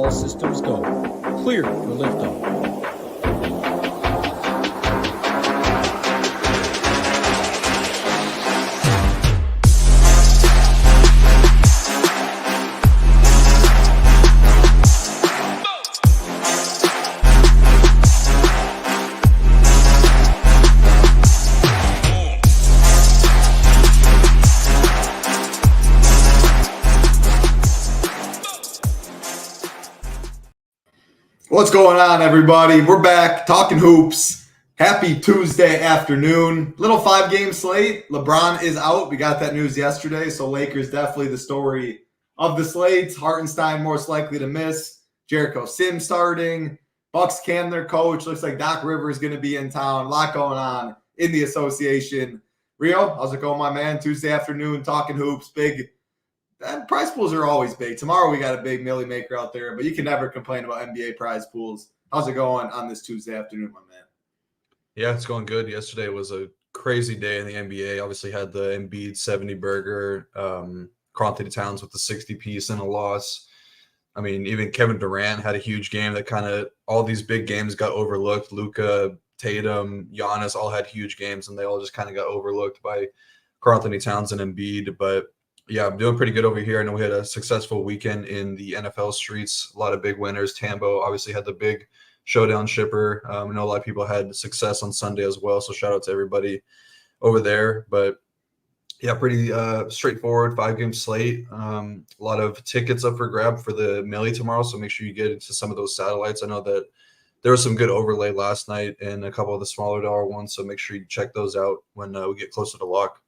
All systems go. Clear for liftoff. What's going on, everybody? We're back talking hoops. Happy Tuesday afternoon. Little 5-game slate. LeBron is out. We got that news yesterday, so Lakers definitely the story of the slate. Hartenstein most likely to miss. Jericho Sims starting. Bucks can their coach. Looks like Doc Rivers is going to be in town. A lot going on in the association. Rio, how's it going, my man? Tuesday afternoon, talking hoops. Big. Prize pools are always big. Tomorrow we got a big milli maker out there, but you can never complain about NBA prize pools. How's it going on this Tuesday afternoon, my man? Yeah, it's going good. Yesterday was a crazy day in the NBA. Obviously had the Embiid 70 burger, Karl-Anthony Towns with the 60 piece and a loss. I mean, even Kevin Durant had a huge game that kind of all these big games got overlooked. Luka, Tatum, Giannis all had huge games, and they all just kind of got overlooked by Karl-Anthony Towns and Embiid. But yeah, I'm doing pretty good over here. I know we had a successful weekend in the NFL streets. A lot of big winners. Tambo obviously had the big showdown shipper. I know a lot of people had success on Sunday as well, so shout out to everybody over there. But yeah, pretty straightforward 5-game slate. A lot of tickets up for grab for the Millie tomorrow, so make sure you get into some of those satellites. I know that there was some good overlay last night and a couple of the smaller dollar ones, so make sure you check those out when we get closer to lock.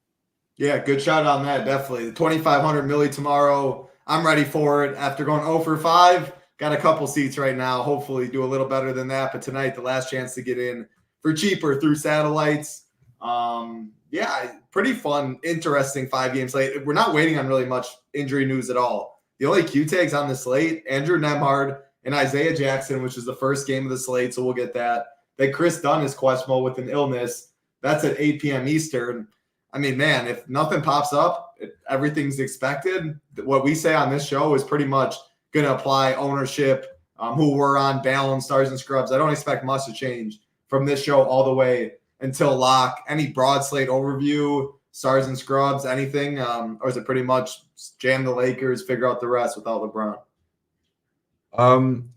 Yeah, good shot on that, definitely. The 2,500 milli tomorrow. I'm ready for it. After going 0 for 5, got a couple seats right now. Hopefully do a little better than that. But tonight, the last chance to get in for cheaper through satellites. Yeah, pretty fun, interesting 5-game slate. We're not waiting on really much injury news at all. The only Q tags on the slate, Andrew Nembhard and Isaiah Jackson, which is the first game of the slate, so we'll get that. Then Chris Dunn is questionable with an illness. That's at 8 p.m. Eastern. I mean, man, if nothing pops up, everything's expected. What we say on this show is pretty much going to apply ownership, who we're on, balance, stars and scrubs. I don't expect much to change from this show all the way until lock. Any broad slate overview, stars and scrubs, anything? Or is it pretty much jam the Lakers, figure out the rest without LeBron?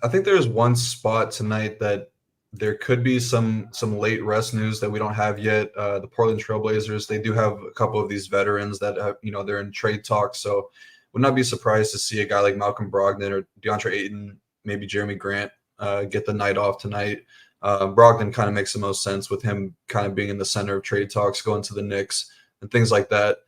I think there's one spot tonight that there could be some late rest news that we don't have yet. The Portland Trailblazers, they do have a couple of these veterans that have, they're in trade talks. So would not be surprised to see a guy like Malcolm Brogdon or DeAndre Ayton, maybe Jeremy Grant, get the night off tonight. Brogdon kind of makes the most sense with him kind of being in the center of trade talks, going to the Knicks and things like that.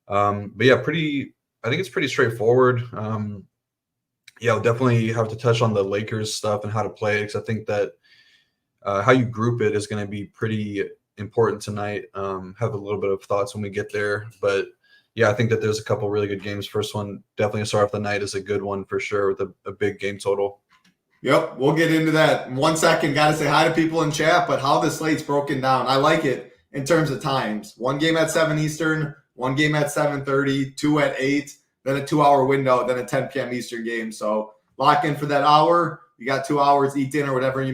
But yeah, I think it's pretty straightforward. Yeah, we'll definitely have to touch on the Lakers stuff and how to play it, because I think that how you group it is going to be pretty important tonight. Have a little bit of thoughts when we get there. But yeah, I think that there's a couple really good games. First one, definitely to start off the night, is a good one for sure with a big game total. Yep, we'll get into that in 1 second. Got to say hi to people in chat, but how the slate's broken down. I like it in terms of times. 1 game at 7 Eastern, 1 game at 7:30, 2 at 8, then a 2-hour window, then a 10 p.m. Eastern game. So lock in for that hour. You got 2 hours, eat dinner, whatever you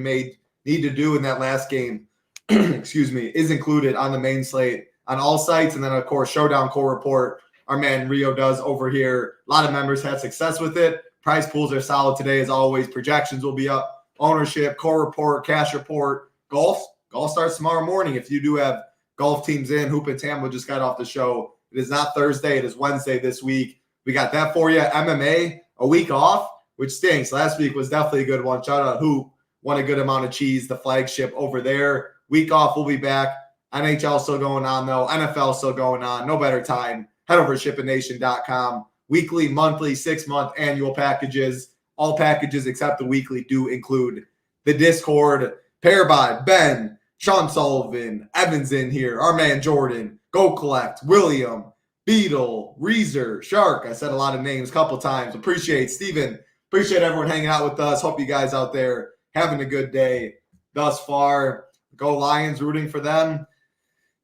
need to do in that last game, excuse me, is included on the main slate on all sites. And then, of course, Showdown Core Report, our man Rio does over here. A lot of members had success with it. Prize pools are solid today, as always. Projections will be up. Ownership, Core Report, Cash Report, golf. Golf starts tomorrow morning. If you do have golf teams in, Hoop and Tambo just got off the show. It is not Thursday. It is Wednesday this week. We got that for you. MMA, a week off, which stinks. Last week was definitely a good one. Shout out Hoop. Won a good amount of cheese, the flagship over there. Week off, we'll be back. NHL still going on, though. NFL still going on. No better time. Head over to SHIPITNation.com. Weekly, monthly, 6-month, annual packages. All packages except the weekly do include the Discord. Paired by Ben, Sean Sullivan, Evans in here, our man Jordan, Go Collect, William, Beetle, Reezer, Shark. I said a lot of names a couple times. Appreciate Steven. Appreciate everyone hanging out with us. Hope you guys out there having a good day thus far. Go Lions, rooting for them.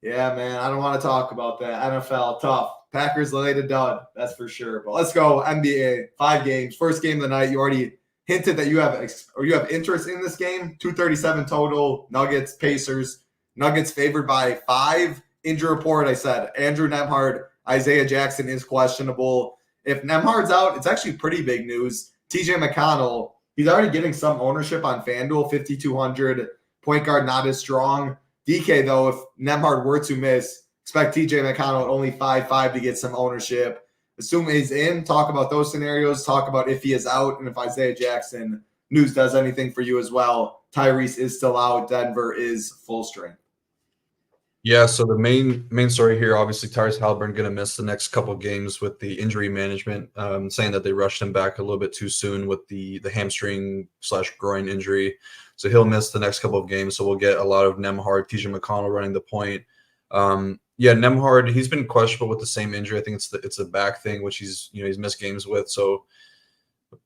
Yeah, man, I don't want to talk about that. NFL, tough. Packers laid a dud, that's for sure. But let's go NBA, 5 games. First game of the night, you already hinted that you have interest in this game. 237 total. Nuggets, Pacers. Nuggets favored by 5. Injury report, I said Andrew Nembhard, Isaiah Jackson is questionable. If Nembhard's out, it's actually pretty big news. TJ McConnell, he's already getting some ownership on FanDuel, 5,200. Point guard not as strong. DK, though, if Nembhard were to miss, expect TJ McConnell at only 5.5 to get some ownership. Assume he's in. Talk about those scenarios. Talk about if he is out and if Isaiah Jackson news does anything for you as well. Tyrese is still out. Denver is full strength. Yeah, so the main story here, obviously, Tyrese Halliburton going to miss the next couple of games with the injury management, saying that they rushed him back a little bit too soon with the hamstring/groin injury. So he'll miss the next couple of games. So we'll get a lot of Nembhard, TJ McConnell running the point. Nembhard, he's been questionable with the same injury. I think it's a back thing, which he's missed games with. So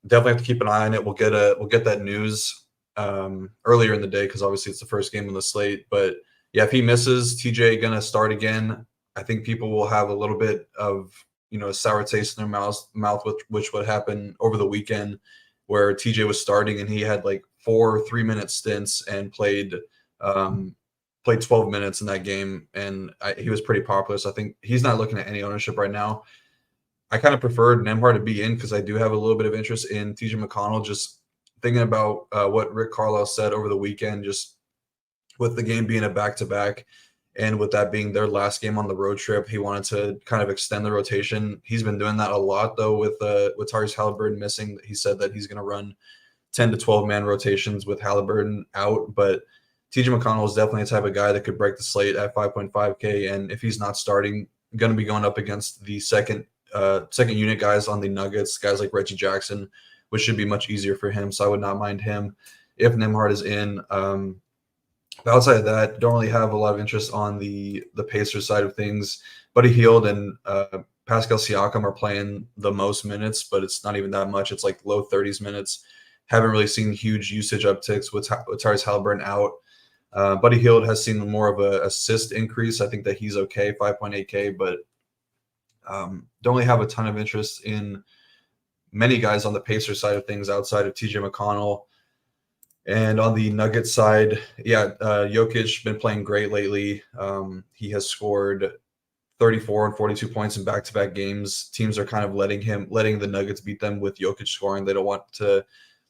definitely have to keep an eye on it. We'll get that news earlier in the day because obviously it's the first game on the slate. But yeah, if he misses, TJ going to start again. I think people will have a little bit of a sour taste in their mouth, which would happen over the weekend, where TJ was starting and he had like 4 3-minute stints and played 12 minutes in that game, and he was pretty popular. So I think he's not looking at any ownership right now. I kind of preferred Nembhard to be in because I do have a little bit of interest in TJ McConnell. Just thinking about what Rick Carlisle said over the weekend, just with the game being a back-to-back and with that being their last game on the road trip, he wanted to kind of extend the rotation. He's been doing that a lot, though, with Tyrese Halliburton missing. He said that he's going to run 10 to 12-man rotations with Halliburton out, but TJ McConnell is definitely the type of guy that could break the slate at 5.5K, and if he's not starting, going to be going up against the second unit guys on the Nuggets, guys like Reggie Jackson, which should be much easier for him, so I would not mind him if Nembhard is in. But outside of that, don't really have a lot of interest on the Pacers side of things. Buddy Hield and Pascal Siakam are playing the most minutes, but it's not even that much. It's like low 30s minutes. Haven't really seen huge usage upticks with Tyrese Halliburton out. Buddy Hield has seen more of an assist increase. I think that he's okay, 5.8K, but don't really have a ton of interest in many guys on the Pacers side of things outside of TJ McConnell. And on the Nuggets side, Jokic been playing great lately. He has scored 34 and 42 points in back-to-back games. Teams are kind of letting the Nuggets beat them with Jokic scoring. They don't want to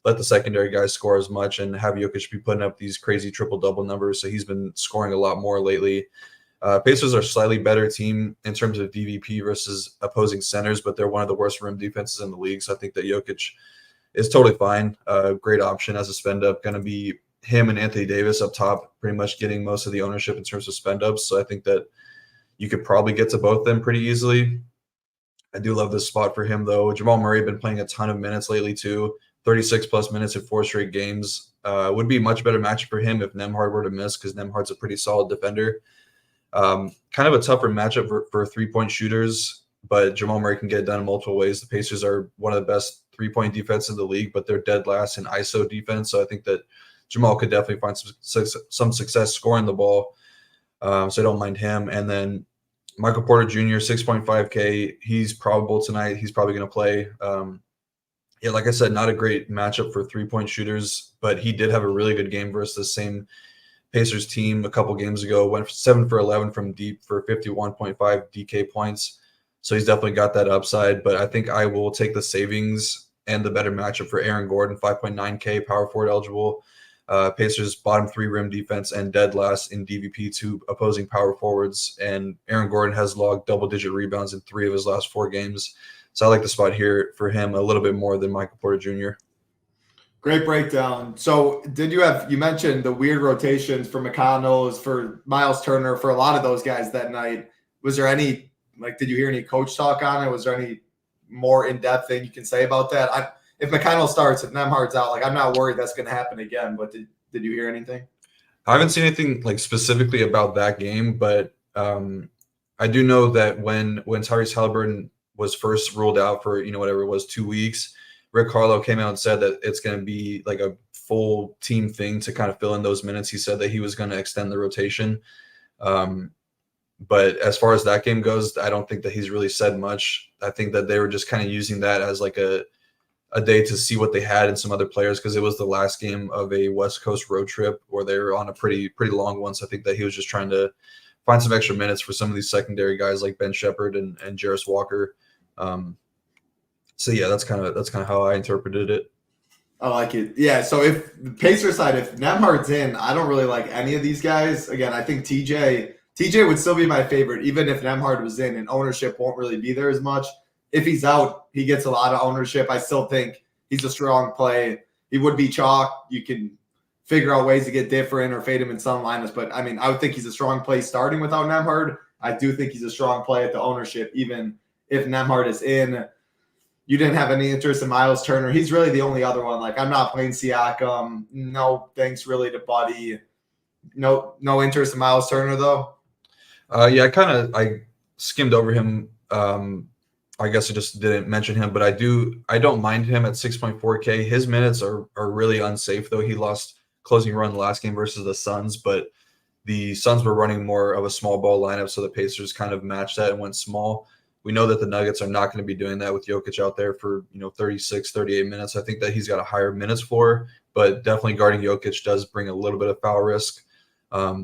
let the secondary guys score as much and have Jokic be putting up these crazy triple-double numbers. So he's been scoring a lot more lately. Pacers are a slightly better team in terms of DVP versus opposing centers, but they're one of the worst rim defenses in the league. So I think that Jokic is totally fine. Great option as a spend up. Going to be him and Anthony Davis up top, pretty much getting most of the ownership in terms of spend ups. So I think that you could probably get to both them pretty easily. I do love this spot for him, though. Jamal Murray been playing a ton of minutes lately, too. 36 plus minutes in 4 straight games. Would be a much better match for him if Nembhard were to miss, because Nembhard's a pretty solid defender. Kind of a tougher matchup for 3-point shooters, but Jamal Murray can get it done in multiple ways. The Pacers are one of the best 3-point defense in the league, but they're dead last in ISO defense. So I think that Jamal could definitely find some success scoring the ball. So I don't mind him. And then Michael Porter Jr., 6.5K. He's probable tonight. He's probably going to play. Like I said, not a great matchup for 3-point shooters, but he did have a really good game versus the same Pacers team a couple games ago. Went 7 for 11 from deep for 51.5 DK points. So he's definitely got that upside, but I think I will take the savings and the better matchup for Aaron Gordon, 5.9K, power forward eligible. Pacers bottom 3 rim defense and dead last in DVP to opposing power forwards. And Aaron Gordon has logged double-digit rebounds in 3 of his last 4 games. So I like the spot here for him a little bit more than Michael Porter Jr. Great breakdown. So you mentioned the weird rotations for McConnell, for Miles Turner, for a lot of those guys that night. Was there any, did you hear any coach talk on it? Was there any more in-depth thing you can say about that? If McConnell starts, if Nembhard's out, I'm not worried that's going to happen again, but did you hear anything? I haven't seen anything specifically about that game, but I do know that when Tyrese Halliburton was first ruled out for, whatever it was, 2 weeks, Rick Carlisle came out and said that it's going to be like a full team thing to kind of fill in those minutes. He said that he was going to extend the rotation. But as far as that game goes, I don't think that he's really said much. I think that they were just kind of using that as like a a day to see what they had in some other players, because it was the last game of a West Coast road trip where they were on a pretty long one. So I think that he was just trying to find some extra minutes for some of these secondary guys like Ben Shepherd and Jarris Walker. So yeah, that's kind of how I interpreted it. I like it. Yeah, so if the Pacers side, if Nembhard's in, I don't really like any of these guys. Again, I think TJ would still be my favorite, even if Nembhard was in, and ownership won't really be there as much. If he's out, he gets a lot of ownership. I still think he's a strong play. He would be chalk. You can figure out ways to get different or fade him in some lineups. But, I mean, I would think he's a strong play starting without Nembhard. I do think he's a strong play at the ownership, even if Nembhard is in. You didn't have any interest in Miles Turner. He's really the only other one. Like, I'm not playing Siakam. No thanks really to Buddy. No interest in Miles Turner, though. Yeah, I skimmed over him. I guess I just didn't mention him, but I don't mind him at 6.4K. His minutes are really unsafe, though. He lost closing run last game versus the Suns, but the Suns were running more of a small ball lineup, so the Pacers kind of matched that and went small. We know that the Nuggets are not going to be doing that with Jokic out there for 36, 38 minutes. I think that he's got a higher minutes floor, but definitely guarding Jokic does bring a little bit of foul risk,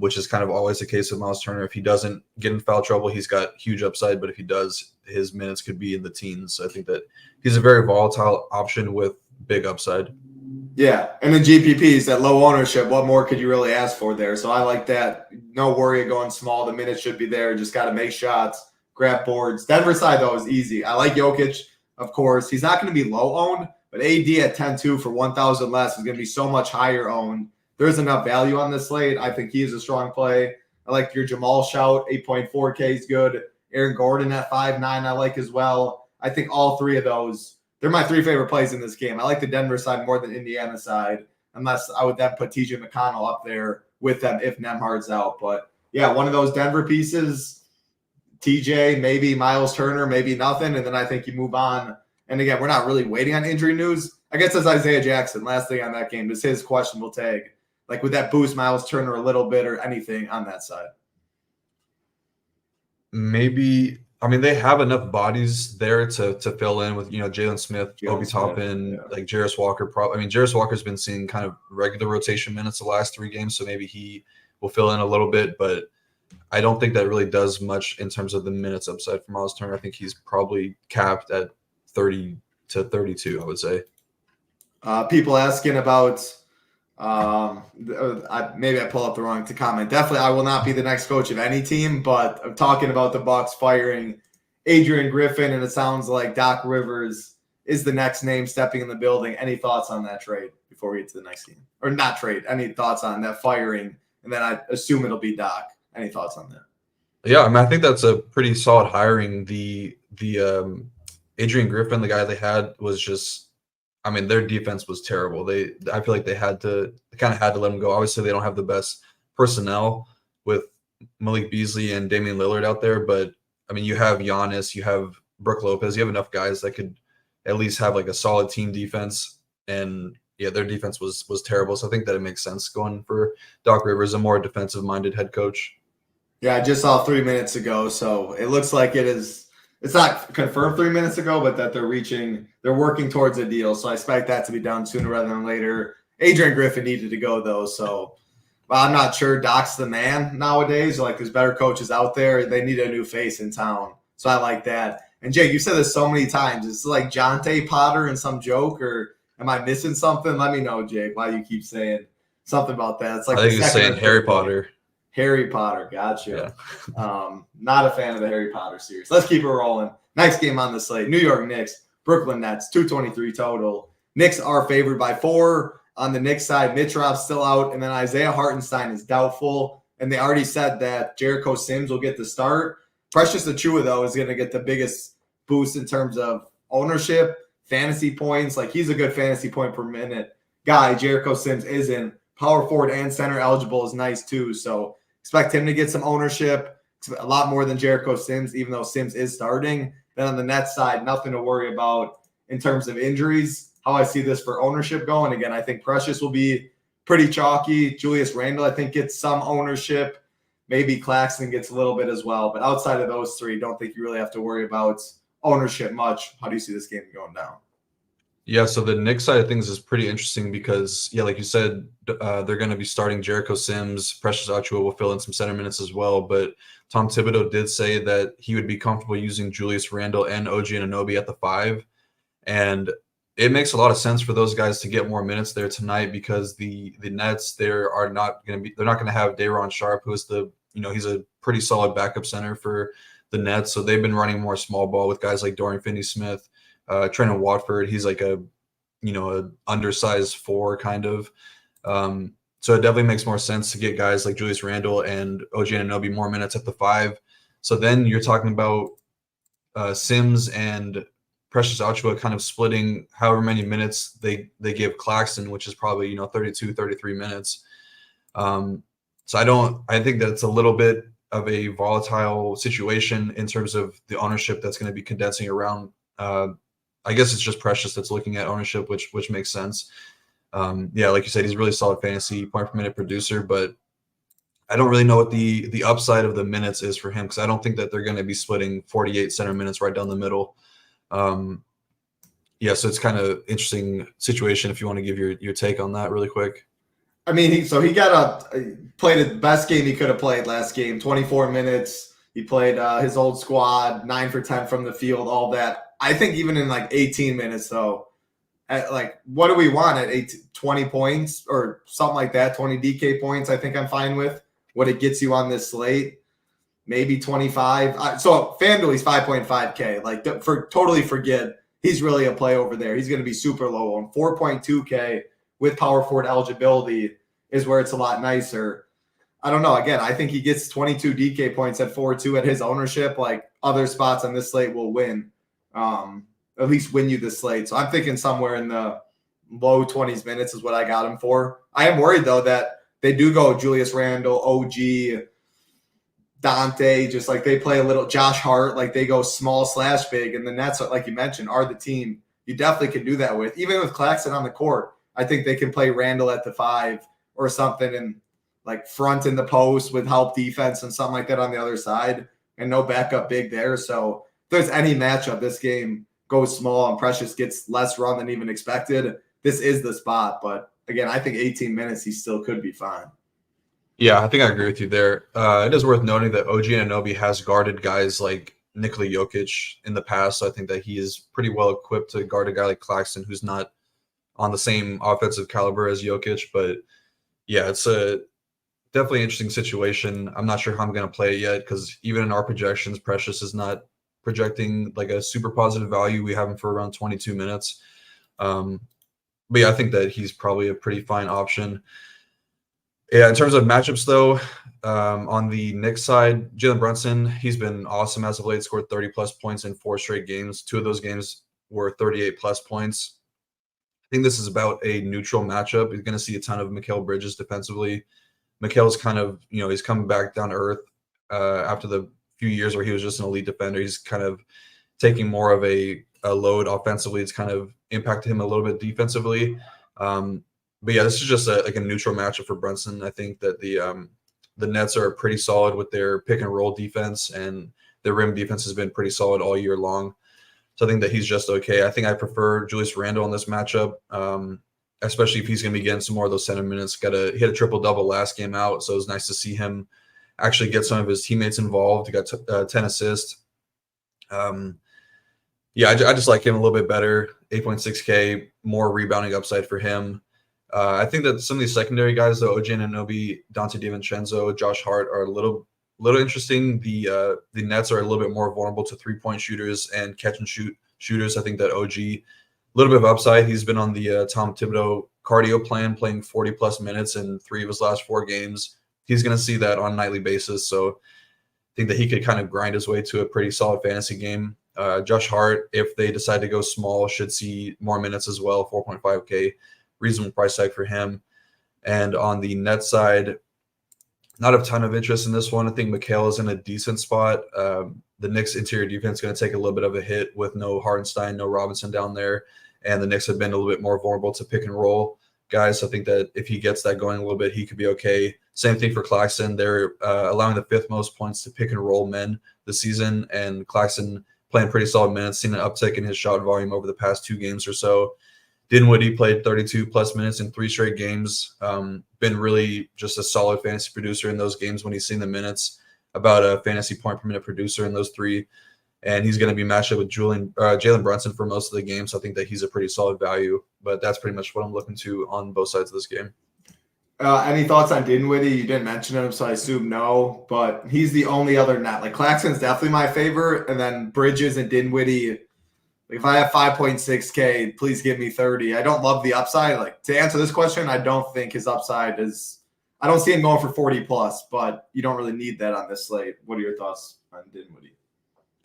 which is kind of always the case with Miles Turner. If he doesn't get in foul trouble, he's got huge upside, but if he does, his minutes could be in the teens. So I think that he's a very volatile option with big upside. Yeah, and then GPPs at low ownership, what more could you really ask for there? So I like that. No worry of going small. The minutes should be there. Just got to make shots, grab boards. Denver side, though, is easy. I like Jokic, of course. He's not going to be low owned, but AD at 10-2 for 1,000 less is going to be so much higher owned. There's enough value on this slate. I think he is a strong play. I like your Jamal shout. 8.4K is good. Aaron Gordon at 5.9 I like as well. I think all three of those, they're my three favorite plays in this game. I like the Denver side more than Indiana side, unless I would then put TJ McConnell up there with them if Nembhard's out. But, yeah, one of those Denver pieces, TJ, maybe Miles Turner, maybe nothing, and then I think you move on. And, again, we're not really waiting on injury news. I guess it's Isaiah Jackson. Last thing on that game is his questionable tag. Like, would that boost Miles Turner a little bit or anything on that side? Maybe. I mean, they have enough bodies there to fill in with, Jalen Smith, Obi Toppin, like Jarris Walker. Jarris Walker's been seeing kind of regular rotation minutes the last 3 games, so maybe he will fill in a little bit, but I don't think that really does much in terms of the minutes upside for Miles Turner. I think he's probably capped at 30 to 32, I would say. People asking about maybe I pull up the wrong to comment. Definitely, I will not be the next coach of any team, but I'm talking about the Bucks firing Adrian Griffin, and it sounds like Doc Rivers is the next name stepping in the building. Any thoughts on that trade before we get to the next game? Or not trade, any thoughts on that firing? And then I assume it'll be Doc. Any thoughts on that? Yeah, I think that's a pretty solid hiring. The Adrian Griffin, the guy they had, was just their defense was terrible. I feel like they kind of had to let him go. Obviously, they don't have the best personnel with Malik Beasley and Damian Lillard out there, but you have Giannis, you have Brook Lopez, you have enough guys that could at least have like a solid team defense. And yeah, their defense was terrible. So I think that it makes sense going for Doc Rivers, a more defensive-minded head coach. Yeah, I just saw 3 minutes ago, so it looks like it is. It's not confirmed 3 minutes ago, but that they're working towards a deal. So I expect that to be done sooner rather than later. Adrian Griffin needed to go, though. So I'm not sure Doc's the man nowadays. Like, there's better coaches out there. They need a new face in town. So I like that. And Jake, you said this so many times. It's like Jonte Potter in some joke, or am I missing something? Let me know, Jake, why you keep saying something about that. It's like I think you're saying Harry Potter. Harry Potter, gotcha. Yeah. Not a fan of the Harry Potter series. Let's keep it rolling. Next game on the slate, New York Knicks, Brooklyn Nets, 223 total. Knicks are favored by 4. On the Knicks side, Mitrov's still out, and then Isaiah Hartenstein is doubtful. And they already said that Jericho Sims will get the start. Precious Achiuwa, though, is going to get the biggest boost in terms of ownership, fantasy points. Like, he's a good fantasy point per minute guy. Jericho Sims isn't. Power forward and center eligible is nice, too. So expect him to get some ownership, a lot more than Jericho Sims, even though Sims is starting. Then on the Nets side, nothing to worry about in terms of injuries. How I see this for ownership going, again, I think Precious will be pretty chalky. Julius Randle, I think, gets some ownership. Maybe Claxton gets a little bit as well. But outside of those 3, don't think you really have to worry about ownership much. How do you see this game going down? Yeah, so the Knicks side of things is pretty interesting because, yeah, like you said, they're going to be starting Jericho Sims. Precious Achiuwa will fill in some center minutes as well. But Tom Thibodeau did say that he would be comfortable using Julius Randle and OG Anunoby at the 5. And it makes a lot of sense for those guys to get more minutes there tonight because the Nets they're not going to have Day'Ron Sharpe, who is he's a pretty solid backup center for the Nets. So they've been running more small ball with guys like Dorian Finney-Smith. Trendon Watford, he's like a undersized 4 kind of. So it definitely makes more sense to get guys like Julius Randle and OG Anunoby more minutes at the 5. So then you're talking about Sims and Precious Achiuwa kind of splitting however many minutes they give Claxton, which is probably 32, 33 minutes. So I think that's a little bit of a volatile situation in terms of the ownership that's going to be condensing around. I guess it's just Precious that's looking at ownership, which makes sense. Yeah, like you said, he's a really solid fantasy point per minute producer, but I don't really know what the upside of the minutes is for him because I don't think that they're going to be splitting 48 center minutes right down the middle. Yeah, so it's kind of interesting situation if you want to give your take on that really quick. I mean, he played the best game he could have played last game, 24 minutes. He played his old squad, 9 for 10 from the field, all that. I think even in like 18 minutes, though, what do we want at 20 points or something like that, 20 DK points, I think I'm fine with. What it gets you on this slate, maybe 25. So FanDuel, he's 5.5K. Totally forget. He's really a play over there. He's going to be super low on 4.2K with power forward eligibility is where it's a lot nicer. I don't know. Again, I think he gets 22 DK points at 4.2 at his ownership. Like other spots on this slate will win. At least win you the slate. So I'm thinking somewhere in the low 20s minutes is what I got him for. I am worried, though, that they do go Julius Randle, OG, Dante, just like they play a little Josh Hart, like they go small / big. And the Nets, like you mentioned, are the team you definitely can do that with. Even with Claxton on the court, I think they can play Randle at the 5 or something and like front in the post with help defense and something like that on the other side and no backup big there. So if there's any matchup, this game goes small and Precious gets less run than even expected. This is the spot. But again, I think 18 minutes, he still could be fine. Yeah, I think I agree with you there. It is worth noting that OG Anunoby has guarded guys like Nikola Jokic in the past. So I think that he is pretty well equipped to guard a guy like Claxton, who's not on the same offensive caliber as Jokic. But yeah, it's a definitely interesting situation. I'm not sure how I'm going to play it yet because even in our projections, Precious is not projecting like a super positive value. We have him for around 22 minutes. But yeah, I think that he's probably a pretty fine option. Yeah, in terms of matchups, though, on the Knicks side, Jalen Brunson, he's been awesome as of late, scored 30-plus points in 4 straight games. 2 of those games were 38-plus points. I think this is about a neutral matchup. He's going to see a ton of Mikal Bridges defensively. Mikal's kind of, he's coming back down to earth after the few years where he was just an elite defender. He's kind of taking more of a load offensively. It's kind of impacted him a little bit defensively. But yeah, this is just a neutral matchup for Brunson. I think that the Nets are pretty solid with their pick and roll defense, and their rim defense has been pretty solid all year long. So I think that he's just okay. I think I prefer Julius Randle in this matchup, especially if he's going to be getting some more of those center minutes. Got to hit a triple-double last game out, so it was nice to see him actually get some of his teammates involved. He got 10 assists. Yeah, I just like him a little bit better. 8.6K, more rebounding upside for him. I think that some of these secondary guys, though, OG Anunoby, Dante DiVincenzo, Josh Hart, are a little interesting. The Nets are a little bit more vulnerable to 3-point shooters and catch-and-shoot shooters. I think that OG, a little bit of upside. He's been on the Tom Thibodeau cardio plan, playing 40-plus minutes in 3 of his last 4 games. He's going to see that on a nightly basis. So I think that he could kind of grind his way to a pretty solid fantasy game. Josh Hart, if they decide to go small, should see more minutes as well, 4.5K. Reasonable price tag for him. And on the net side, not a ton of interest in this one. I think Mikal is in a decent spot. The Knicks interior defense is going to take a little bit of a hit with no Hartenstein, no Robinson down there. And the Knicks have been a little bit more vulnerable to pick and roll guys. So I think that if he gets that going a little bit, he could be okay. Same thing for Claxton. They're allowing the 5th most points to pick and roll men this season. And Claxton playing pretty solid minutes, seen an uptick in his shot volume over the past 2 games or so. Dinwiddie played 32 plus minutes in 3 straight games. Been really just a solid fantasy producer in those games when he's seen the minutes, about a fantasy point per minute producer in those 3. And he's going to be matched up with Jalen Brunson for most of the game. So I think that he's a pretty solid value, but that's pretty much what I'm looking to on both sides of this game. Any thoughts on Dinwiddie? You didn't mention him, so I assume no, but he's the only other net. Like Claxton's definitely my favorite, and then Bridges and Dinwiddie. Like if I have 5.6K, please give me 30. I don't love the upside. Like to answer this question, I don't think his upside is. I don't see him going for 40 plus, but you don't really need that on this slate. What are your thoughts on Dinwiddie?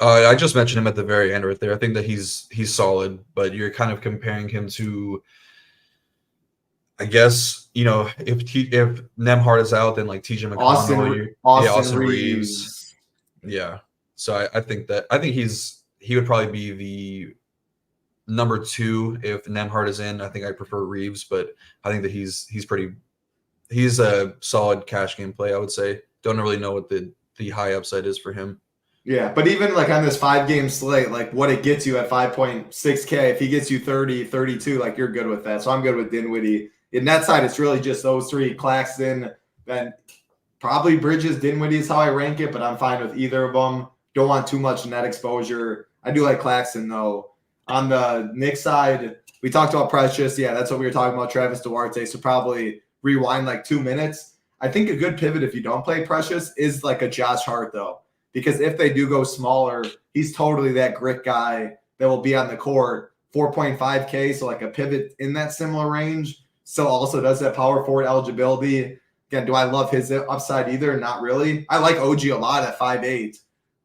I just mentioned him at the very end right there. I think that he's solid, but you're kind of comparing him to, I guess, if Nembhard is out, then like TJ McConnell, Austin Reeves. Yeah. So I think he would probably be the number 2 if Nembhard is in. I think I prefer Reeves, but I think that he's a solid cash game play, I would say. Don't really know what the high upside is for him. Yeah, but even like on this 5-game slate, like what it gets you at 5.6K, if he gets you 30, 32, like you're good with that. So I'm good with Dinwiddie. In that side, it's really just those 3, Claxton, then probably Bridges. Dinwiddie is how I rank it, but I'm fine with either of them. Don't want too much net exposure. I do like Claxton, though. On the Knicks side, we talked about Precious. Yeah, that's what we were talking about, Travis Duarte. So probably rewind like 2 minutes. I think a good pivot if you don't play Precious is like a Josh Hart, though. Because if they do go smaller, he's totally that grit guy that will be on the court. 4.5K, so like a pivot in that similar range. Still also does that power forward eligibility. Again, do I love his upside either? Not really. I like OG a lot at 5'8".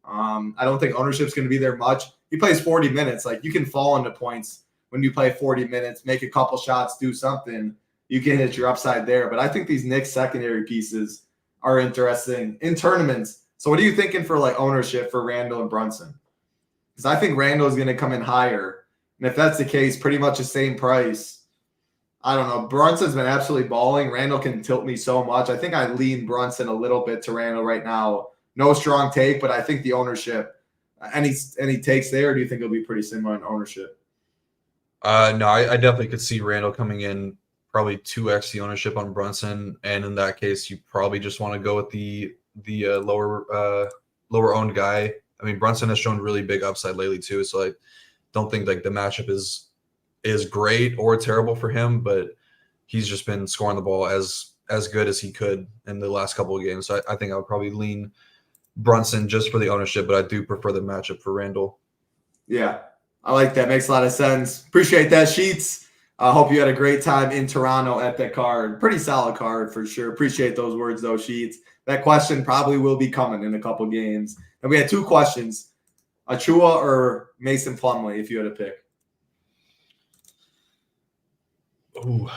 I don't think ownership's going to be there much. He plays 40 minutes. Like you can fall into points when you play 40 minutes, make a couple shots, do something. You can hit your upside there. But I think these Knicks secondary pieces are interesting in tournaments. So what are you thinking for like ownership for Randall and Brunson? Because I think Randall is going to come in higher. And if that's the case, pretty much the same price. I don't know. Brunson's been absolutely balling. Randall can tilt me so much. I think I lean Brunson a little bit to Randall right now. No strong take, but I think the ownership, any takes there, or do you think it'll be pretty similar in ownership? No, I definitely could see Randall coming in probably 2x the ownership on Brunson. And in that case, you probably just want to go with the lower owned guy. I mean, Brunson has shown really big upside lately too, so I don't think like the matchup is great or terrible for him, but he's just been scoring the ball as good as he could in the last couple of games. So I think I would probably lean Brunson just for the ownership, but I do prefer the matchup for Randall. Yeah, I like that. Makes a lot of sense. Appreciate that, Sheets. I hope you had a great time in Toronto at that card. Pretty solid card for sure. Appreciate those words though, Sheets. That question probably will be coming in a couple games. And we had 2 questions, Achua or Mason Plumlee, if you had to pick. Ooh.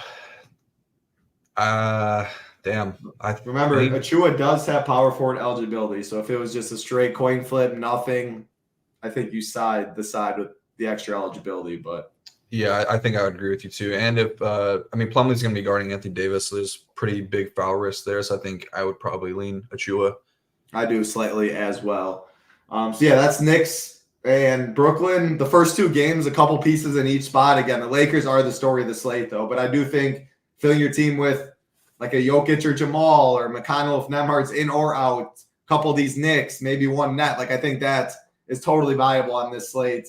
Damn. Remember, Achua does have power forward eligibility. So if it was just a straight coin flip, nothing, I think you decide with the extra eligibility. But yeah, I think I would agree with you too. And if Plumlee's going to be guarding Anthony Davis, so there's pretty big foul risk there. So I think I would probably lean Achua. I do slightly as well. So yeah, that's Knicks and Brooklyn. The first 2 games, a couple pieces in each spot. Again, the Lakers are the story of the slate, though. But I do think filling your team with like a Jokic or Jamal or McConnell if Nembhard's in or out, a couple of these Knicks, maybe one net. Like I think that is totally viable on this slate.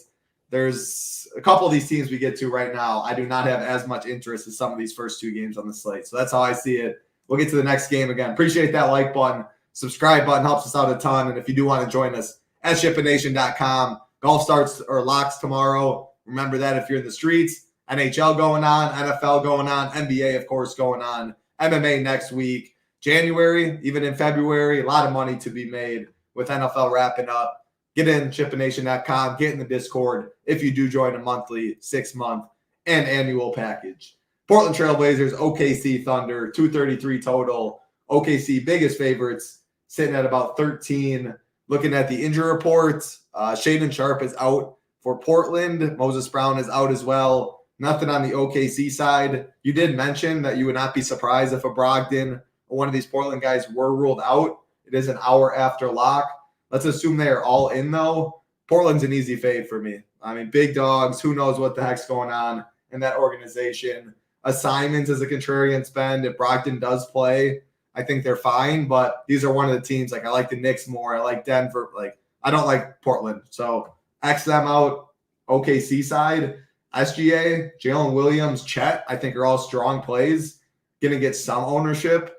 There's a couple of these teams we get to right now. I do not have as much interest as some of these first 2 games on the slate. So that's how I see it. We'll get to the next game again. Appreciate that like button. Subscribe button helps us out a ton. And if you do want to join us at SHIPITNation.com, golf starts or locks tomorrow. Remember that if you're in the streets, NHL going on, NFL going on, NBA, of course, going on, MMA next week, January, even in February, a lot of money to be made with NFL wrapping up. Get in SHIPITNation.com, get in the Discord if you do join a monthly, 6-month, and annual package. Portland Trailblazers, OKC Thunder, 233 total. OKC biggest favorites, sitting at about 13. Looking at the injury report, Shaedon Sharpe is out for Portland. Moses Brown is out as well. Nothing on the OKC side. You did mention that you would not be surprised if a Brogdon or one of these Portland guys were ruled out. It is an hour after lock. Let's assume they are all in, though. Portland's an easy fade for me. I mean, big dogs. Who knows what the heck's going on? in that organization. A Simons is a contrarian spend. If Brogdon does play, I think they're fine. But these are one of the teams, like I like the Knicks more. I like Denver. Like I don't like Portland. So X them out. OKC side, SGA, Jalen Williams, Chet, I think are all strong plays. Going to get some ownership.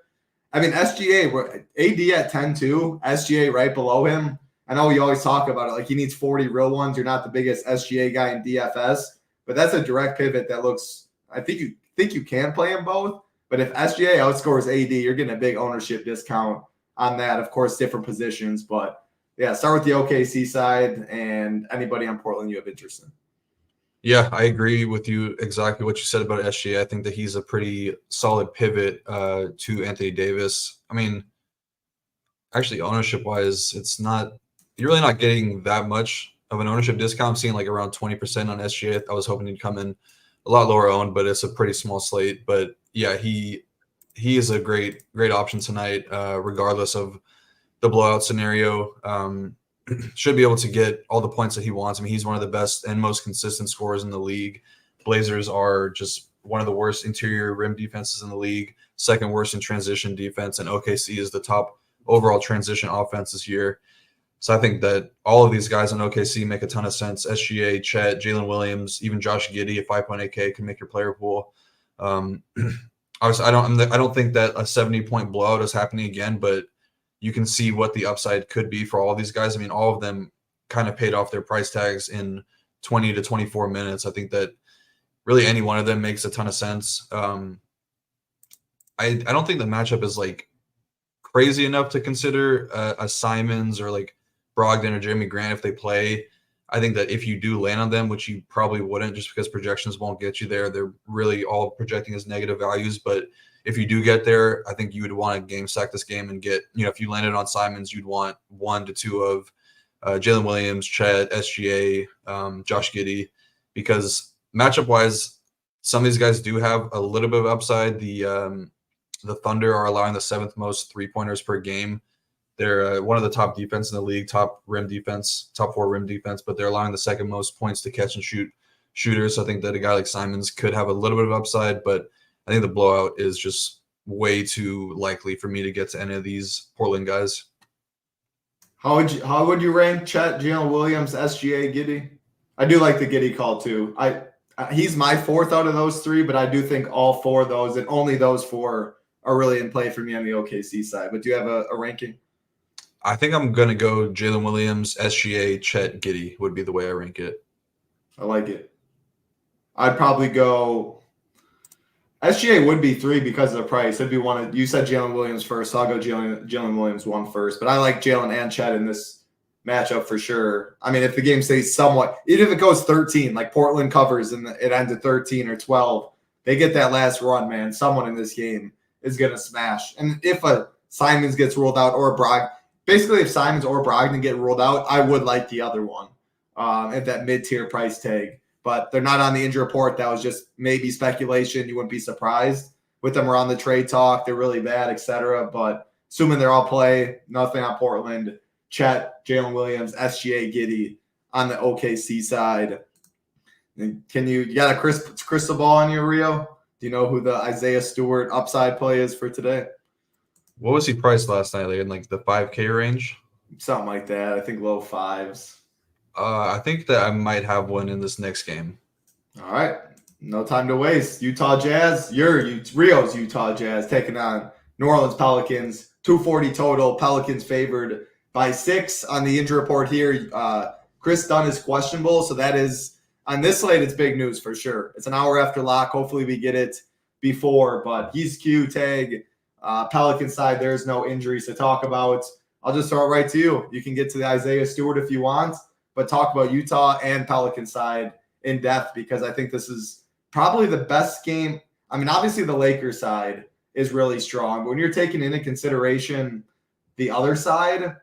I mean, SGA, AD at 10-2, SGA right below him. I know we always talk about it. Like he needs 40 real ones. You're not the biggest SGA guy in DFS, but that's a direct pivot that looks, I think you can play them both. But if SGA outscores AD, you're getting a big ownership discount on that. Of course, different positions, but yeah, start with the OKC side and anybody on Portland you have interest in. Yeah, I agree with you exactly what you said about SGA. I think that he's a pretty solid pivot to Anthony Davis. I mean, actually, ownership-wise, you're really not getting that much of an ownership discount. I'm seeing like around 20% on SGA. I was hoping he'd come in a lot lower owned, but it's a pretty small slate. But yeah, he is a great option tonight, regardless of the blowout scenario. Should be able to get all the points that he wants. I mean, he's one of the best and most consistent scorers in the league. Blazers are just one of the worst interior rim defenses in the league, second worst in transition defense, and OKC is the top overall transition offense this year. So I think that all of these guys on OKC make a ton of sense. SGA, Chet, Jalen Williams, even Josh Giddey at 5.8K can make your player pool. Obviously, I don't think that a 70-point blowout is happening again, but you can see what the upside could be for all of these guys. I mean, all of them kind of paid off their price tags in 20 to 24 minutes. I think that really any one of them makes a ton of sense. I don't think the matchup is like crazy enough to consider a Simons or like Brogdon or Jeremy Grant if they play. I think that if you do land on them, which you probably wouldn't just because projections won't get you there, they're really all projecting as negative values. But if you do get there, I think you would want to game stack this game and get, if you landed on Simons, you'd want 1 to 2 of Jalen Williams, Chet, SGA, Josh Giddey, because matchup wise, some of these guys do have a little bit of upside. The Thunder are allowing the 7th most 3-pointers per game. They're one of the top defense in the league, top 4 rim defense, but they're allowing the 2nd most points to catch and shoot shooters. So I think that a guy like Simons could have a little bit of upside, but I think the blowout is just way too likely for me to get to any of these Portland guys. How would you rank Chet, Jalen Williams, SGA, Giddey? I do like the Giddey call too. He's my 4th out of those 3, but I do think all 4 of those and only those 4 are really in play for me on the OKC side. But do you have a ranking? I think I'm going to go Jalen Williams, SGA, Chet, Giddey would be the way I rank it. I like it. I'd probably go SGA would be 3 because of the price. It'd be one. You said Jalen Williams first, so I'll go Jalen Williams 1 first. But I like Jalen and Chet in this matchup for sure. I mean, if the game stays somewhat, even if it goes 13, like Portland covers and it ends at 13 or 12, they get that last run, man. Someone in this game is going to smash. And if a Simons gets ruled out or basically if Simons or Brogdon get ruled out, I would like the other one at that mid-tier price tag. But they're not on the injury report. That was just maybe speculation. You wouldn't be surprised with them around the trade talk. They're really bad, etc. But assuming they're all play, nothing on Portland. Chet, Jalen Williams, SGA, Giddey on the OKC side. And you got a crystal ball on you, Rio? Do you know who the Isaiah Stewart upside play is for today? What was he priced last night? Like in like the 5K range? Something like that. I think low 5s. I think that I might have one in this next game. All right. No time to waste. Utah Jazz. Rio's Utah Jazz taking on New Orleans Pelicans. 240 total. Pelicans favored by 6 on the injury report here. Chris Dunn is questionable. So that is, on this slate, it's big news for sure. It's an hour after lock. Hopefully we get it before. But he's Q tag. Pelican side, there's no injuries to talk about. I'll just throw it right to you. You can get to the Isaiah Stewart if you want. But talk about Utah and Pelican side in depth because I think this is probably the best game. I mean, obviously the Lakers side is really strong. But when you're taking into consideration the other side,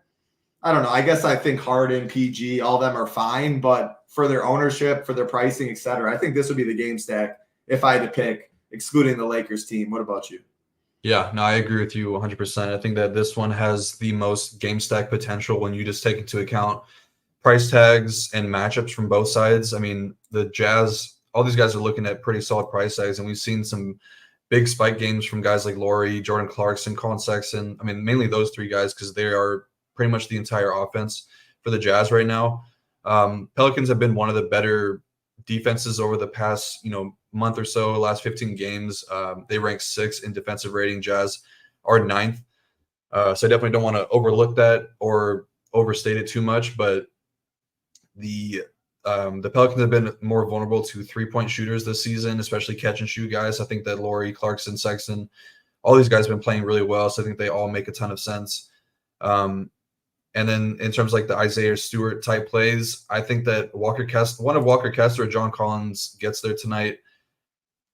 I don't know. I guess I think Harden, PG, all of them are fine. But for their ownership, for their pricing, et cetera, I think this would be the game stack if I had to pick, excluding the Lakers team. What about you? Yeah, no, I agree with you 100%. I think that this one has the most game stack potential when you just take into account price tags and matchups from both sides. I mean, the Jazz all these guys are looking at pretty solid price tags, and we've seen some big spike games from guys like Laurie, Jordan Clarkson, Colin Sexton. I mean, mainly those three guys because they are pretty much the entire offense for the Jazz right now. Pelicans have been one of the better defenses over the past, month or so, last 15 games. They rank 6th in defensive rating. Jazz are 9th. So I definitely don't want to overlook that or overstate it too much, but the Pelicans have been more vulnerable to 3-point shooters this season, especially catch and shoot guys. I think that Laurie, Clarkson, Sexton, all these guys have been playing really well. So I think they all make a ton of sense. And then in terms of like the Isaiah Stewart type plays, I think that one of Walker Kessler or John Collins gets there tonight.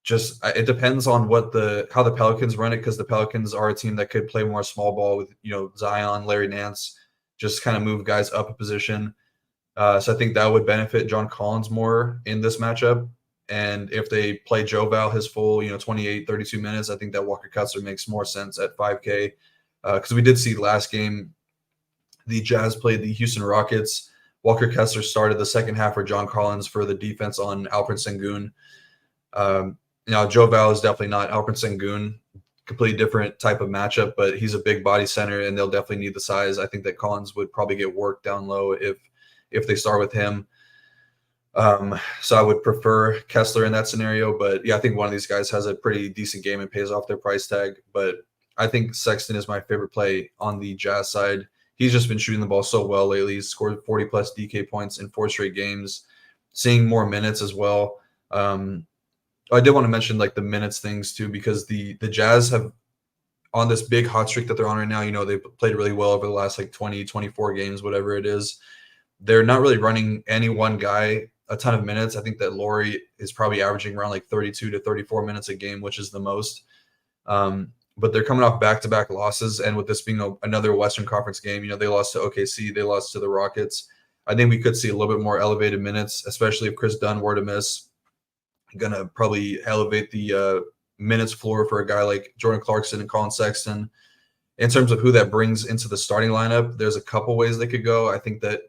Just it depends on how the Pelicans run it, because the Pelicans are a team that could play more small ball with Zion, Larry Nance, just kind of move guys up a position. So I think that would benefit John Collins more in this matchup. And if they play Joe Val his full 28, 32 minutes, I think that Walker Kessler makes more sense at 5K, because we did see last game the Jazz played the Houston Rockets. Walker Kessler started the second half for John Collins for the defense on Alperen Sengun. Joe Val is definitely not Alperen Sengun, completely different type of matchup, but he's a big body center and they'll definitely need the size. I think that Collins would probably get worked down low if they start with him. So I would prefer Kessler in that scenario, but yeah, I think one of these guys has a pretty decent game and pays off their price tag. But I think Sexton is my favorite play on the Jazz side. He's just been shooting the ball so well lately. He's scored 40 plus DK points in 4 straight games, seeing more minutes as well. I did want to mention like the minutes things too, because the Jazz have on this big hot streak that they're on right now. They've played really well over the last like 20, 24 games, whatever it is. They're not really running any one guy a ton of minutes. I think that Laurie is probably averaging around like 32 to 34 minutes a game, which is the most. But they're coming off back-to-back losses, and with this being another Western Conference game, they lost to OKC, they lost to the Rockets. I think we could see a little bit more elevated minutes, especially if Chris Dunn were to miss. Gonna probably elevate the minutes floor for a guy like Jordan Clarkson and Colin Sexton. In terms of who that brings into the starting lineup, there's a couple ways they could go. I think that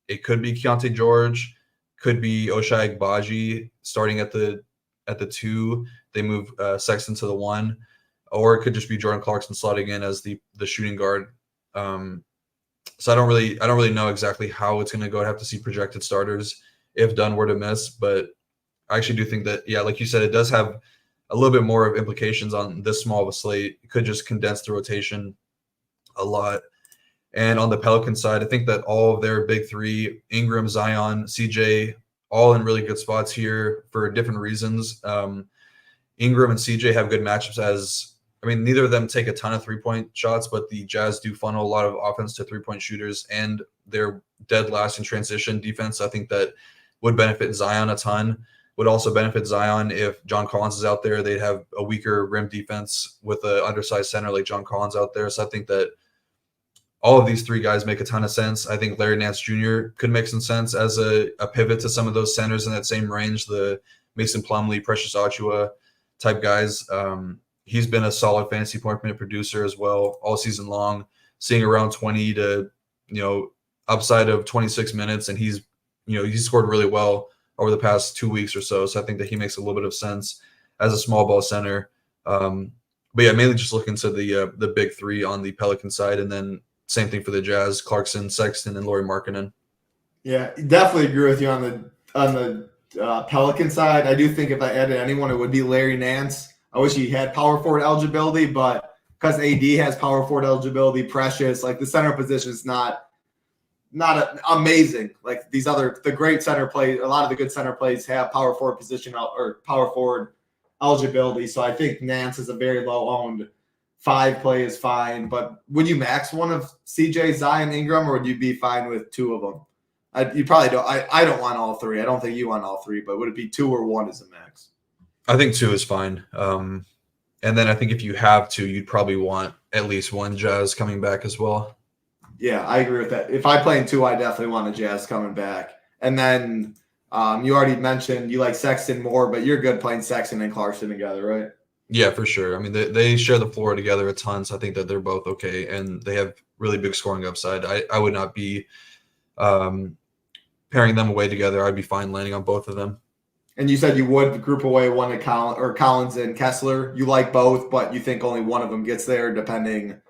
it could be Keontae George, could be Ochai Agbaji starting at the 2. They move Sexton to the 1. Or it could just be Jordan Clarkson slotting in as the shooting guard. So I don't really know exactly how it's going to go. I'd have to see projected starters if Dunn were to miss. But I actually do think that, yeah, like you said, it does have a little bit more of implications on this small of a slate. It could just condense the rotation a lot. And on the Pelican side, I think that all of their big three, Ingram, Zion, CJ, all in really good spots here for different reasons. Ingram and CJ have good matchups neither of them take a ton of 3-point shots, but the Jazz do funnel a lot of offense to 3-point shooters, and they're dead last in transition defense. I think that would benefit Zion a ton. Would also benefit Zion if John Collins is out there. They'd have a weaker rim defense with an undersized center like John Collins out there. So I think that all of these three guys make a ton of sense. I think Larry Nance Jr. could make some sense as a pivot to some of those centers in that same range, the Mason Plumlee, Precious Achiuwa type guys. He's been a solid fantasy point per minute producer as well all season long, seeing around 20 to, upside of 26 minutes. And he's scored really well over the past 2 weeks or so. So I think that he makes a little bit of sense as a small ball center. But yeah, mainly just looking to the big three on the Pelican side. And then same thing for the Jazz, Clarkson, Sexton, and Lauri Markkanen. Yeah, definitely agree with you on the Pelican side. I do think if I added anyone, it would be Larry Nance. I wish he had power forward eligibility, but because AD has power forward eligibility, Precious, like the center position is not amazing. Like the great center plays, a lot of the good center plays have power forward position or power forward eligibility. So I think Nance is a very low owned 5 play is fine. But would you max one of CJ, Zion, Ingram, or would you be fine with 2 of them? You probably don't. I don't want all 3. I don't think you want all 3, but would it be 2 or 1 as a max? I think 2 is fine. And then I think if you have 2, you'd probably want at least 1 Jazz coming back as well. Yeah, I agree with that. If I play in 2, I definitely want a Jazz coming back. And then you already mentioned you like Sexton more, but you're good playing Sexton and Clarkson together, right? Yeah, for sure. They share the floor together a ton, so I think that they're both okay, and they have really big scoring upside. I would not be pairing them away together. I'd be fine landing on both of them. And you said you would group away one of Collins and Kessler. You like both, but you think only one of them gets there, depending,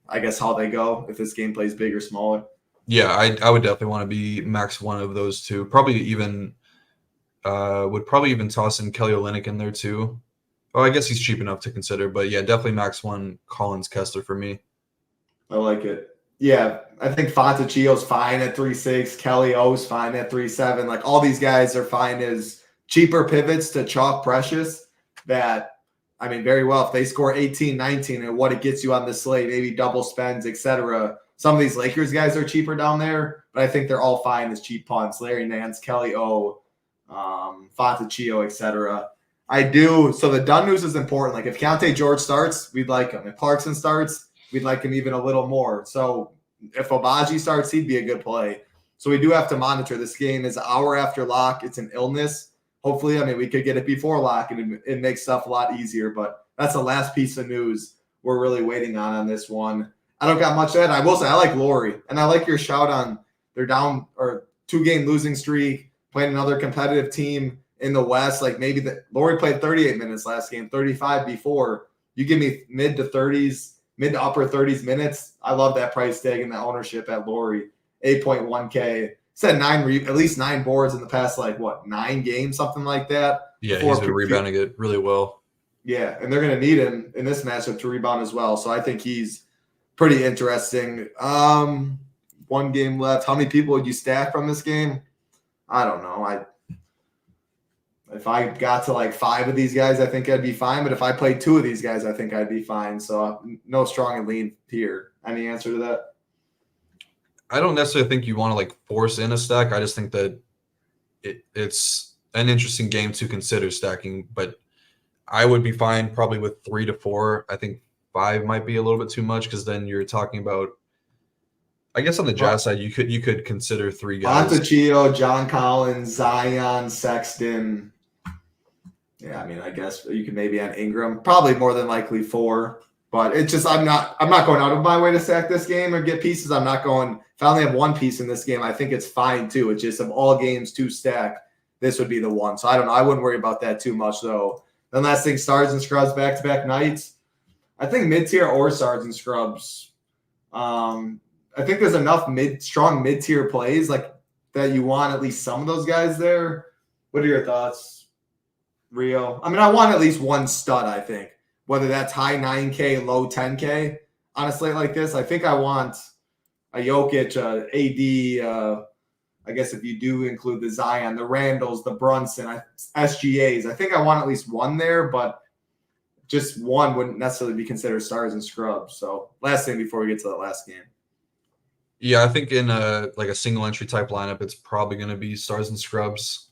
I guess, how they go, if this game plays big or smaller. Yeah, I would definitely want to be max one of those two. Probably even toss in Kelly Olynyk in there too. Oh, I guess he's cheap enough to consider, but yeah, definitely max one Collins Kessler for me. I like it. Yeah, I think Fontecchio's fine at 3.6. Kelly O's fine at 3.7. Like, all these guys are fine as cheaper pivots to chalk precious that, I mean, very well, if they score 18, 19 and what it gets you on the slate, maybe double spends, etc. Some of these Lakers guys are cheaper down there, but I think they're all fine as cheap punts. Larry Nance, Kelly O, Fontecchio, etc. I do. So the done news is important. Like, if Keontae George starts, we'd like him. If Clarkson starts, we'd like him even a little more. So if Obaji starts, he'd be a good play. So we do have to monitor. This game is an hour after lock. It's an illness. Hopefully, I mean, we could get it before lock, and it makes stuff a lot easier. But that's the last piece of news we're really waiting on this one. I don't got much to add. I will say I like Laurie, and I like your shout on they're down or 2-game losing streak, playing another competitive team in the West. Like, maybe Laurie played 38 minutes last game, 35 before. You give me mid to upper 30s minutes. I love that price tag and the ownership at Laurie. 8.1K. Said at least 9 boards in the past, 9 games, something like that. Yeah, he's been rebounding it really well. Yeah, and they're going to need him in this matchup to rebound as well. So I think he's pretty interesting. 1 game left. How many people would you stack from this game? I don't know. If I got to 5 of these guys, I think I'd be fine. But if I played 2 of these guys, I think I'd be fine. So no strong and lean here. Any answer to that? I don't necessarily think you want to force in a stack. I just think that it's an interesting game to consider stacking. But I would be fine probably with 3 to 4. I think 5 might be a little bit too much because then you're talking about, I guess on the Jazz side, you could consider 3 guys. Fontecchio, John Collins, Zion, Sexton. Yeah, I mean, I guess you could maybe add Ingram. Probably more than likely 4. But it's just I'm not going out of my way to stack this game or get pieces. I'm not going. If I only have 1 piece in this game, I think it's fine too. It's just of all games to stack, this would be the one. So I don't know. I wouldn't worry about that too much though. Then last thing, stars and scrubs back-to-back nights. I think mid-tier or stars and scrubs. I think there's enough strong mid-tier plays that you want at least some of those guys there. What are your thoughts, Rio? I mean, I want at least 1 stud, I think. Whether that's high 9K, low 10K on a slate like this. I think I want a Jokic, AD, I guess if you do include the Zion, the Randalls, the Brunson, SGAs. I think I want at least 1 there, but just 1 wouldn't necessarily be considered stars and scrubs. So last thing before we get to the last game. Yeah, I think in a single entry type lineup, it's probably going to be stars and scrubs.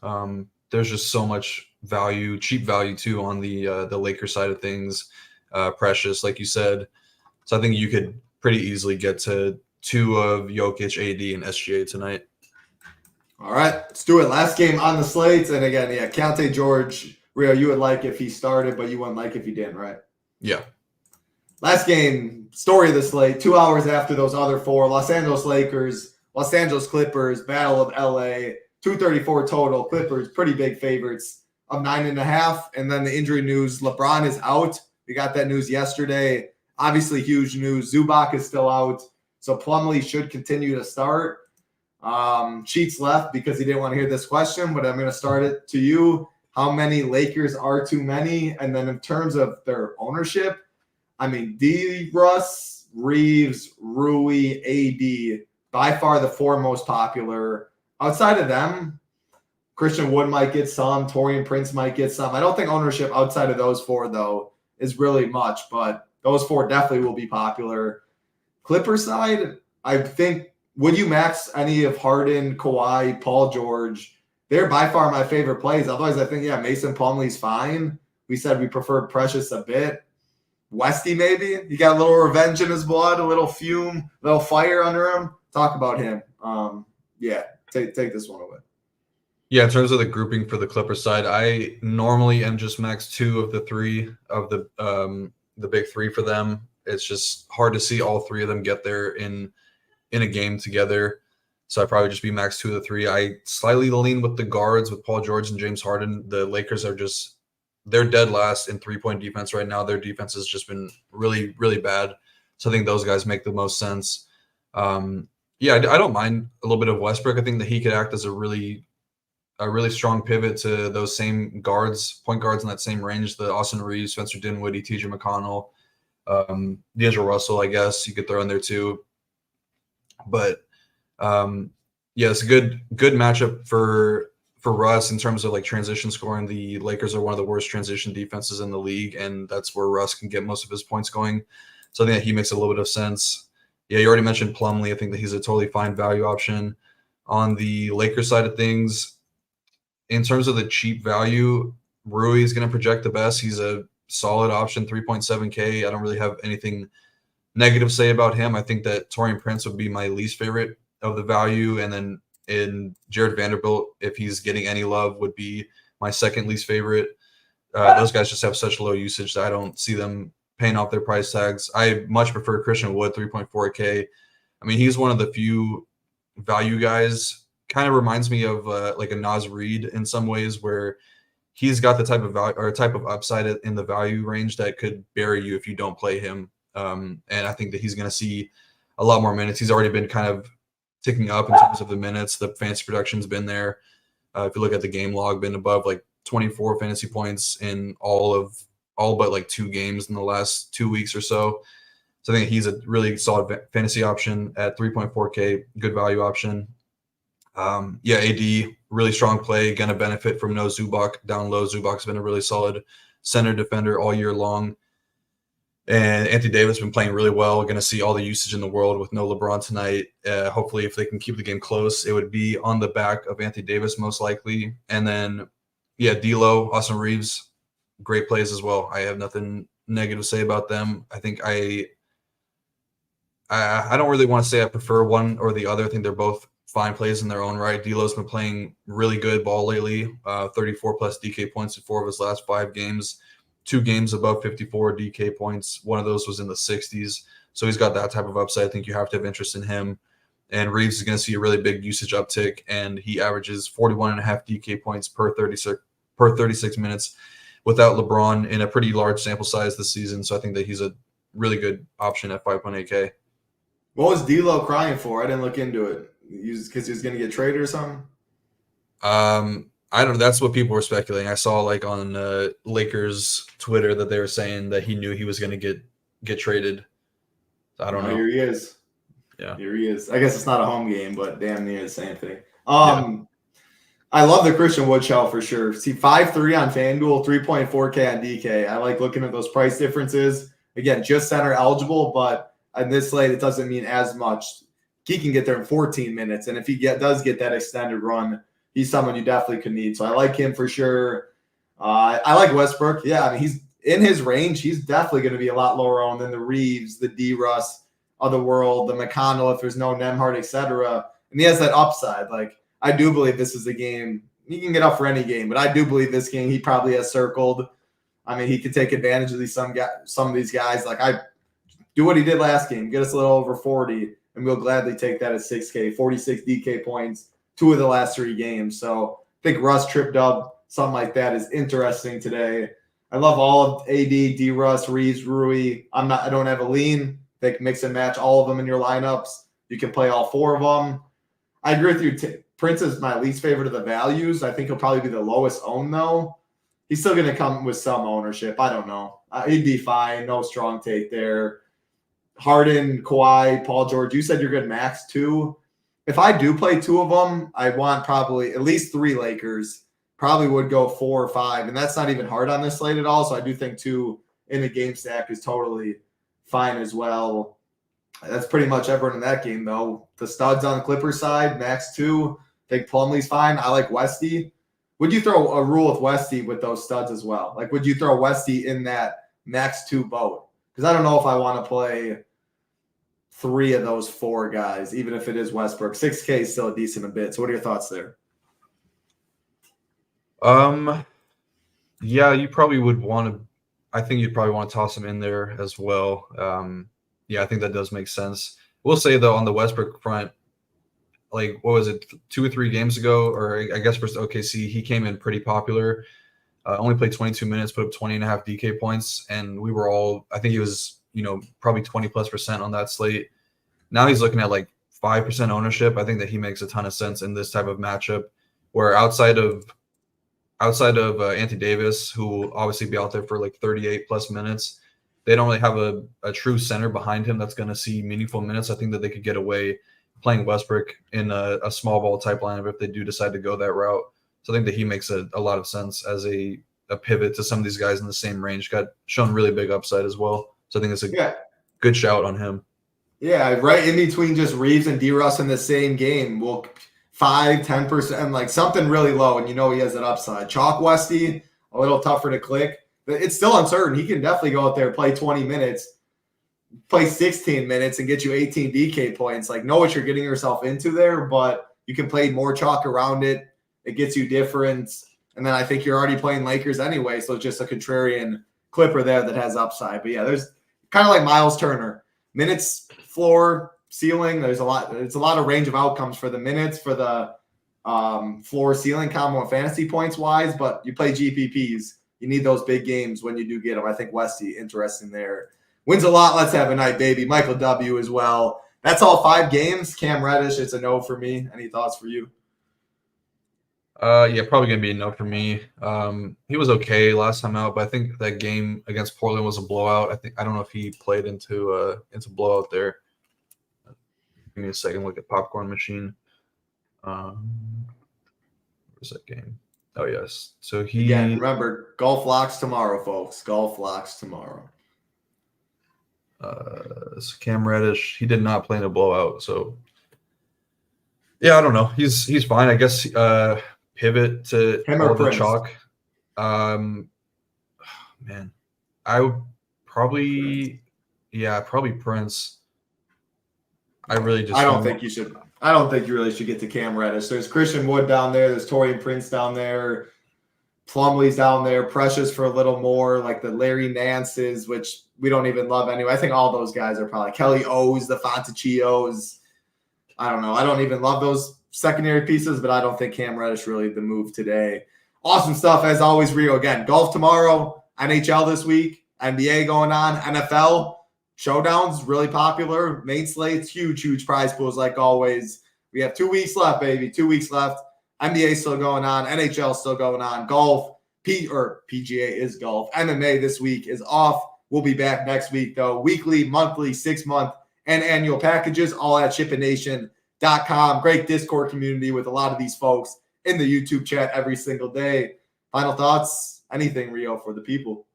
There's just so much value, cheap value too on the Lakers side of things. Precious, like you said. So I think you could pretty easily get to 2 of Jokic, AD, and SGA tonight. All right, let's do it. Last game on the slate. And again, yeah, Keontae George, Rio, you would like if he started, but you wouldn't like if he didn't, right? Yeah. Last game, story of the slate, 2 hours after those other 4, Los Angeles Lakers, Los Angeles Clippers, Battle of LA, 234 total. Clippers, pretty big favorites of 9.5. And then the injury news, LeBron is out. We got that news yesterday. Obviously, huge news. Zubac is still out. So Plumlee should continue to start. Cheats left because he didn't want to hear this question, but I'm going to start it to you. How many Lakers are too many? And then in terms of their ownership, I mean, D-Russ, Reeves, Rui, AD, by far the 4 most popular. Outside of them, Christian Wood might get some. Taurean Prince might get some. I don't think ownership outside of those 4, though, is really much, but those 4 definitely will be popular. Clipper side, I think, would you max any of Harden, Kawhi, Paul George? They're by far my favorite plays. Otherwise, I think, yeah, Mason Plumlee's fine. We said we preferred Precious a bit. Westy, maybe. He got a little revenge in his blood, a little fume, a little fire under him. Talk about him. Yeah, take this one away. Yeah, in terms of the grouping for the Clippers side, I normally am just max 2 of the 3 of the big 3 for them. It's just hard to see all 3 of them get there in a game together. So I'd probably just be max 2 of the 3. I slightly lean with the guards with Paul George and James Harden. The Lakers are they're dead last in 3-point defense right now. Their defense has just been really, really bad. So I think those guys make the most sense. I don't mind a little bit of Westbrook. I think that he could act as a really strong pivot to those same point guards in that same range, the Austin Reeves, Spencer Dinwiddie, TJ McConnell, D'Angelo Russell, I guess you could throw in there too. But it's a good matchup for Russ in terms of like transition scoring. The Lakers are one of the worst transition defenses in the league, and that's where Russ can get most of his points going. So I think that he makes a little bit of sense. Yeah, you already mentioned Plumlee. I think that he's a totally fine value option. On the Lakers side of things, in terms of the cheap value, Rui is going to project the best. He's a solid option, 3.7K. I don't really have anything negative to say about him. I think that Taurean Prince would be my least favorite of the value. And then in Jared Vanderbilt, if he's getting any love, would be my second least favorite. Those guys just have such low usage that I don't see them paying off their price tags. I much prefer Christian Wood, 3.4K. I mean, he's one of the few value guys. Kind of reminds me of like a Naz Reid in some ways, where he's got the type of value or type of upside in the value range that could bury you if you don't play him. And I think that he's going to see a lot more minutes. He's already been kind of ticking up in terms of the minutes. The fantasy production's been there. If you look at the game log, been above like 24 fantasy points in all but like 2 games in the last 2 weeks or so. So I think he's a really solid fantasy option at 3.4K, good value option. AD, really strong play, going to benefit from no Zubac down low. Zubac's been a really solid center defender all year long. And Anthony Davis has been playing really well. Going to see all the usage in the world with no LeBron tonight. Hopefully, if they can keep the game close, it would be on the back of Anthony Davis most likely. And then, D'Lo, Austin Reeves, great plays as well. I have nothing negative to say about them. I think I don't really want to say I prefer one or the other. I think they're both fine plays in their own right. D'Lo's been playing really good ball lately, 34 plus DK points in 4 of his last 5 games, 2 games above 54 DK points. One of those was in the 60s. So he's got that type of upside. I think you have to have interest in him. And Reeves is going to see a really big usage uptick, and he averages 41.5 DK points per 36 minutes without LeBron in a pretty large sample size this season. So I think that he's a really good option at 5.8K. What was D'Lo crying for? I didn't look into it. Because he was going to get traded or something? I don't know. That's what people were speculating. I saw like on Lakers Twitter that they were saying that he knew he was going to get traded. So I don't know. Here he is. Yeah. Here he is. I guess it's not a home game, but damn near the same thing. I love the Christian Wood show for sure. See, 5.3 on FanDuel, 3.4K on DK. I like looking at those price differences. Again, just center eligible, but on this slate, it doesn't mean as much. He can get there in 14 minutes. And if he does get that extended run, he's someone you definitely could need. So I like him for sure. I like Westbrook. Yeah, I mean, he's in his range. He's definitely going to be a lot lower owned than the Reeves, the D-Russ of the world, the McConnell, if there's no Nemhart, etc. And he has that upside. Like, I do believe this is a game. He can get up for any game, but I do believe this game he probably has circled. I mean, he could take advantage of some of these guys. Like, I do what he did last game, get us a little over 40, and we'll gladly take that at 6K, 46 DK points, 2 of the last 3 games. So I think Russ tripped up, something like that is interesting today. I love all of AD, D-Russ, Reeves, Rui. I don't have a lean. They can mix and match all of them in your lineups. You can play all 4 of them. I agree with you. Prince is my least favorite of the values. I think he'll probably be the lowest owned, though. He's still going to come with some ownership. I don't know. He'd be fine. No strong take there. Harden, Kawhi, Paul George. You said you're good max 2. If I do play 2 of them, I want probably at least 3 Lakers. Probably would go 4 or 5. And that's not even hard on this slate at all. So I do think 2 in the game stack is totally fine as well. That's pretty much everyone in that game, though. The studs on the Clippers side, max 2. I think Plumlee's fine. I like Westy. Would you throw a rule with Westy with those studs as well? Like, would you throw Westy in that max 2 boat? Because I don't know if I want to play 3 of those 4 guys, even if it is Westbrook. 6K is still a decent bit. So what are your thoughts there? Yeah, you probably would want to. I think you'd probably want to toss him in there as well. Yeah, I think that does make sense. We'll say though on the Westbrook front, like, what was it, 2 or 3 games ago, or I guess versus OKC, he came in pretty popular. Only played 22 minutes, put up 20.5 DK points, and we were all, I think he was, probably 20+% on that slate. Now he's looking at like 5% ownership. I think that he makes a ton of sense in this type of matchup, where outside of Anthony Davis, who will obviously be out there for like 38+ minutes, they don't really have a true center behind him that's going to see meaningful minutes. I think that they could get away playing Westbrook in a small ball type lineup if they do decide to go that route. So I think that he makes a lot of sense as a pivot to some of these guys in the same range. Got shown really big upside as well. So I think it's a good shout on him. Yeah, right in between just Reeves and D-Russ in the same game. Well, 5-10%, like something really low, and he has that upside. Chalk Westy, a little tougher to click. But it's still uncertain. He can definitely go out there, play 20 minutes, play 16 minutes, and get you 18 DK points. Like, know what you're getting yourself into there, but you can play more chalk around it. It gets you difference. And then I think you're already playing Lakers anyway, so it's just a contrarian Clipper there that has upside. But yeah, there's kind of like Miles Turner. Minutes, floor, ceiling. It's a lot of range of outcomes for the minutes, for the floor, ceiling combo and fantasy points wise. But you play GPPs. You need those big games when you do get them. I think Westy, interesting there. Wins a lot. Let's have a night, baby. Michael W. as well. That's all 5 games. Cam Reddish, it's a no for me. Any thoughts for you? Yeah, probably gonna be a no for me. He was okay last time out, but I think that game against Portland was a blowout. I don't know if he played into blowout there. Give me a second. Look at popcorn machine. Where's that game? Oh yes. So Again, remember, golf locks tomorrow, folks. Golf locks tomorrow. So Cam Reddish, he did not play in a blowout. So yeah, I don't know. He's fine, I guess. Pivot to all the chalk. Man, I would probably Prince. I don't think you should. I don't think you really should get to Cam Reddish. There's Christian Wood down there. There's Taurean Prince down there. Plumlee's down there. Precious for a little more, like the Larry Nances, which we don't even love anyway. I think all those guys are probably Kelly O's, the Fontecchios. I don't know. I don't even love those secondary pieces, but I don't think Cam Reddish really the move today. Awesome stuff as always, Rio. Again, golf tomorrow, NHL this week, NBA going on, NFL showdowns really popular. Main slates, huge prize pools like always. We have 2 weeks left, baby. 2 weeks left. NBA still going on, NHL still going on. Golf, PGA is golf. MMA this week is off. We'll be back next week though. Weekly, monthly, 6-month, and annual packages, all at SHIPIT.com. Great Discord community with a lot of these folks in the YouTube chat every single day. Final thoughts? Anything, Rio, for the people?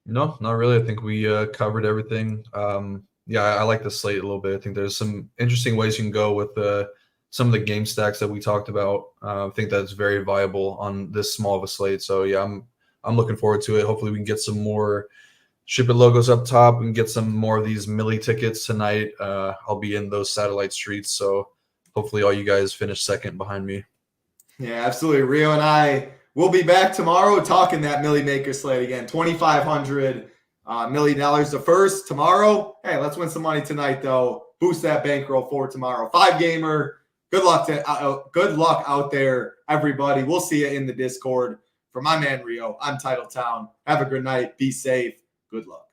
No, not really. I think we covered everything. Yeah, I like the slate a little bit. I think there's some interesting ways you can go with some of the game stacks that we talked about. I think that's very viable on this small of a slate. So yeah, I'm looking forward to it. Hopefully we can get some more SHIPIT logos up top and get some more of these Millie tickets tonight. I'll be in those satellite streets, so hopefully all you guys finish second behind me. Yeah, absolutely. Rio and I will be back tomorrow talking that Millie Maker slate again. $2,500 $1 million the first tomorrow. Hey, let's win some money tonight, though. Boost that bankroll for tomorrow. 5-gamer. Good luck out there, everybody. We'll see you in the Discord. For my man Rio, I'm Titletown. Have a good night. Be safe. Good luck.